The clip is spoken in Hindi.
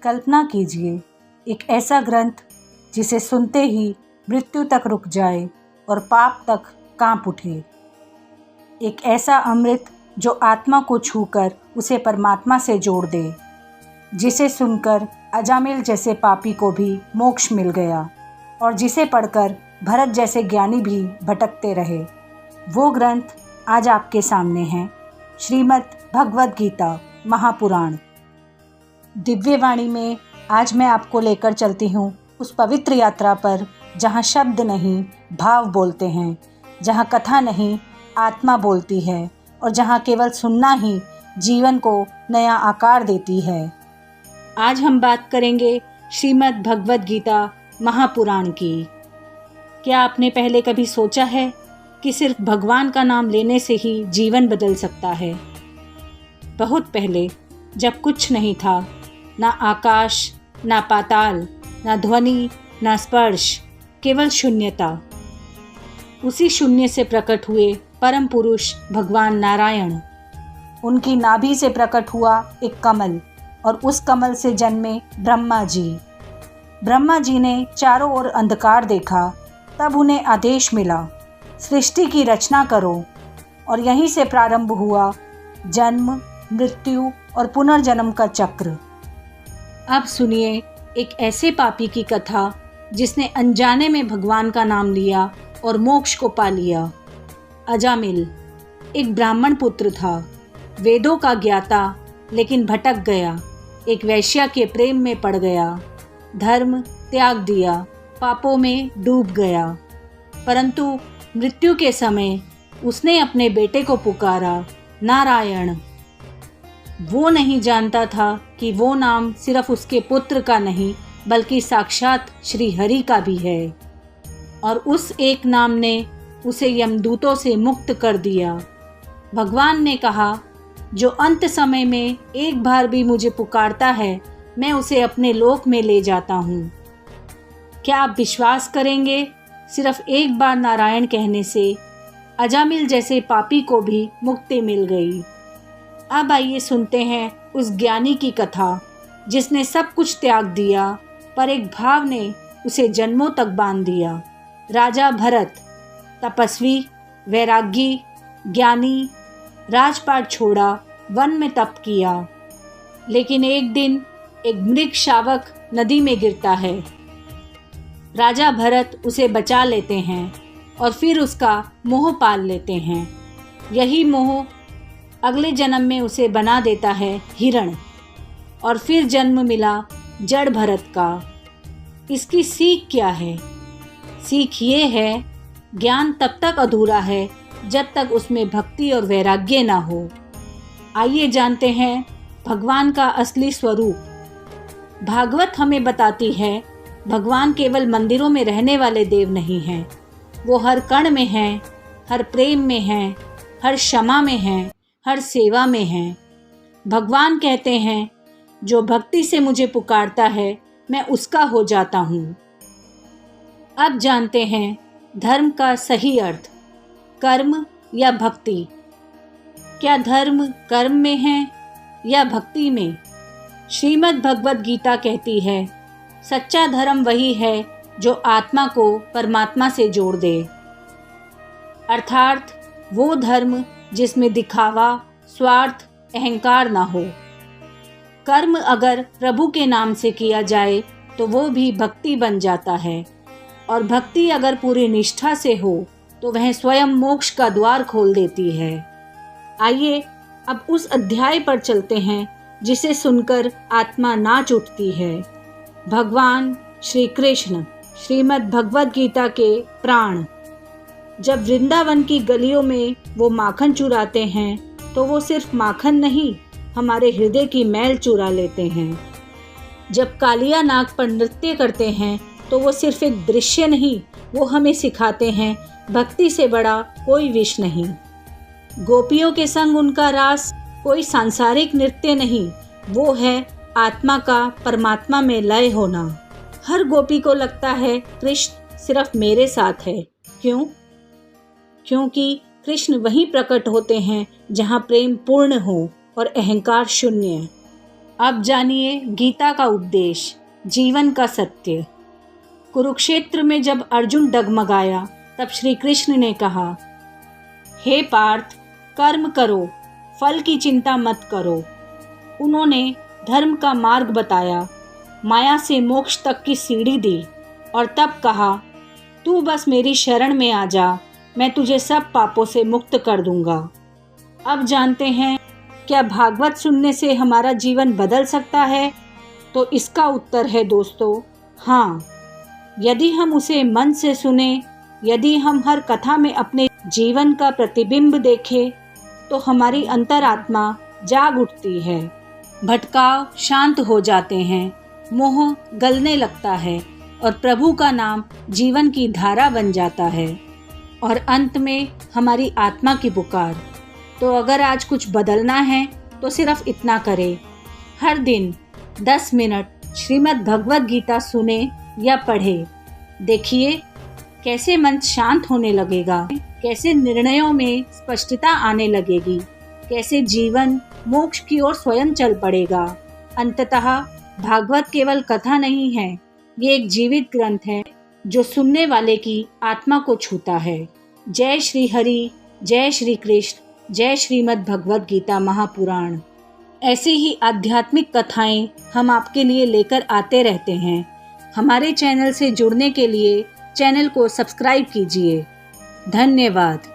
कल्पना कीजिए, एक ऐसा ग्रंथ जिसे सुनते ही मृत्यु तक रुक जाए और पाप तक कांप उठे। एक ऐसा अमृत जो आत्मा को छूकर उसे परमात्मा से जोड़ दे, जिसे सुनकर अजामिल जैसे पापी को भी मोक्ष मिल गया और जिसे पढ़कर भरत जैसे ज्ञानी भी भटकते रहे। वो ग्रंथ आज आपके सामने है, श्रीमद् भगवद गीता महापुराण। दिव्यवाणी में आज मैं आपको लेकर चलती हूँ उस पवित्र यात्रा पर जहाँ शब्द नहीं भाव बोलते हैं, जहाँ कथा नहीं आत्मा बोलती है और जहाँ केवल सुनना ही जीवन को नया आकार देती है। आज हम बात करेंगे श्रीमद् भगवद गीता महापुराण की। क्या आपने पहले कभी सोचा है कि सिर्फ भगवान का नाम लेने से ही जीवन बदल सकता है? बहुत पहले जब कुछ नहीं था, ना आकाश, ना पाताल, ना ध्वनि, ना स्पर्श, केवल शून्यता, उसी शून्य से प्रकट हुए परम पुरुष भगवान नारायण। उनकी नाभि से प्रकट हुआ एक कमल और उस कमल से जन्मे ब्रह्मा जी। ब्रह्मा जी ने चारों ओर अंधकार देखा, तब उन्हें आदेश मिला, सृष्टि की रचना करो। और यहीं से प्रारंभ हुआ जन्म, मृत्यु और पुनर्जन्म का चक्र। अब सुनिए एक ऐसे पापी की कथा जिसने अनजाने में भगवान का नाम लिया और मोक्ष को पा लिया। अजामिल एक ब्राह्मण पुत्र था, वेदों का ज्ञाता, लेकिन भटक गया, एक वैश्या के प्रेम में पड़ गया, धर्म त्याग दिया, पापों में डूब गया। परंतु मृत्यु के समय उसने अपने बेटे को पुकारा, नारायण। वो नहीं जानता था कि वो नाम सिर्फ उसके पुत्र का नहीं बल्कि साक्षात श्री हरि का भी है। और उस एक नाम ने उसे यमदूतों से मुक्त कर दिया। भगवान ने कहा, जो अंत समय में एक बार भी मुझे पुकारता है, मैं उसे अपने लोक में ले जाता हूँ। क्या आप विश्वास करेंगे, सिर्फ एक बार नारायण कहने से अजामिल जैसे पापी को भी मुक्ति मिल गई। अब आइए सुनते हैं उस ज्ञानी की कथा जिसने सब कुछ त्याग दिया, पर एक भाव ने उसे जन्मों तक बांध दिया। राजा भरत, तपस्वी, वैरागी, ज्ञानी, राजपाट छोड़ा, वन में तप किया। लेकिन एक दिन एक मृग शावक नदी में गिरता है। राजा भरत उसे बचा लेते हैं और फिर उसका मोह पाल लेते हैं। यही मोह अगले जन्म में उसे बना देता है हिरण, और फिर जन्म मिला जड़ भरत का। इसकी सीख क्या है? सीख ये है, ज्ञान तब तक अधूरा है जब तक उसमें भक्ति और वैराग्य ना हो। आइए जानते हैं भगवान का असली स्वरूप। भागवत हमें बताती है, भगवान केवल मंदिरों में रहने वाले देव नहीं हैं, वो हर कण में हैं, हर प्रेम में हैं, हर क्षमा में हैं, हर सेवा में हैं। भगवान कहते हैं, जो भक्ति से मुझे पुकारता है, मैं उसका हो जाता हूँ। अब जानते हैं धर्म का सही अर्थ, कर्म या भक्ति। क्या धर्म कर्म में है या भक्ति में? श्रीमद् भगवद गीता कहती है, सच्चा धर्म वही है जो आत्मा को परमात्मा से जोड़ दे। अर्थात वो धर्म जिसमें दिखावा, स्वार्थ, अहंकार ना हो। कर्म अगर प्रभु के नाम से किया जाए तो वो भी भक्ति बन जाता है, और भक्ति अगर पूरी निष्ठा से हो तो वह स्वयं मोक्ष का द्वार खोल देती है। आइए अब उस अध्याय पर चलते हैं जिसे सुनकर आत्मा नाच उठती है। भगवान श्री कृष्ण, श्रीमद् भगवद गीता के प्राण। जब वृंदावन की गलियों में वो माखन चुराते हैं तो वो सिर्फ माखन नहीं, हमारे हृदय की मैल चुरा लेते हैं। जब कालिया नाग पर नृत्य करते हैं तो वो सिर्फ एक दृश्य नहीं, वो हमें सिखाते हैं भक्ति से बड़ा कोई विष नहीं। गोपियों के संग उनका रास कोई सांसारिक नृत्य नहीं, वो है आत्मा का परमात्मा में लय होना। हर गोपी को लगता है कृष्ण सिर्फ मेरे साथ है। क्यों? क्योंकि कृष्ण वहीं प्रकट होते हैं जहाँ प्रेम पूर्ण हो और अहंकार शून्य। अब जानिए गीता का उपदेश, जीवन का सत्य। कुरुक्षेत्र में जब अर्जुन डगमगाया तब श्री कृष्ण ने कहा, हे पार्थ, कर्म करो, फल की चिंता मत करो। उन्होंने धर्म का मार्ग बताया, माया से मोक्ष तक की सीढ़ी दी और तब कहा, तू बस मेरी शरण में आ जा, मैं तुझे सब पापों से मुक्त कर दूंगा। अब जानते हैं, क्या भागवत सुनने से हमारा जीवन बदल सकता है? तो इसका उत्तर है दोस्तों, हाँ। यदि हम उसे मन से सुने, यदि हम हर कथा में अपने जीवन का प्रतिबिंब देखें, तो हमारी अंतरात्मा जाग उठती है, भटकाव शांत हो जाते हैं, मोह गलने लगता है और प्रभु का नाम जीवन की धारा बन जाता है और अंत में हमारी आत्मा की पुकार। तो अगर आज कुछ बदलना है तो सिर्फ इतना करें, हर दिन 10 मिनट श्रीमद् भगवत गीता सुने या पढ़े। देखिए कैसे मन शांत होने लगेगा, कैसे निर्णयों में स्पष्टता आने लगेगी, कैसे जीवन मोक्ष की ओर स्वयं चल पड़ेगा। अंततः भागवत केवल कथा नहीं है, ये एक जीवित ग्रंथ है जो सुनने वाले की आत्मा को छूता है। जय श्री हरि, जय श्री कृष्ण, जय श्रीमद् भगवत गीता महापुराण। ऐसी ही आध्यात्मिक कथाएं हम आपके लिए लेकर आते रहते हैं। हमारे चैनल से जुड़ने के लिए चैनल को सब्सक्राइब कीजिए। धन्यवाद।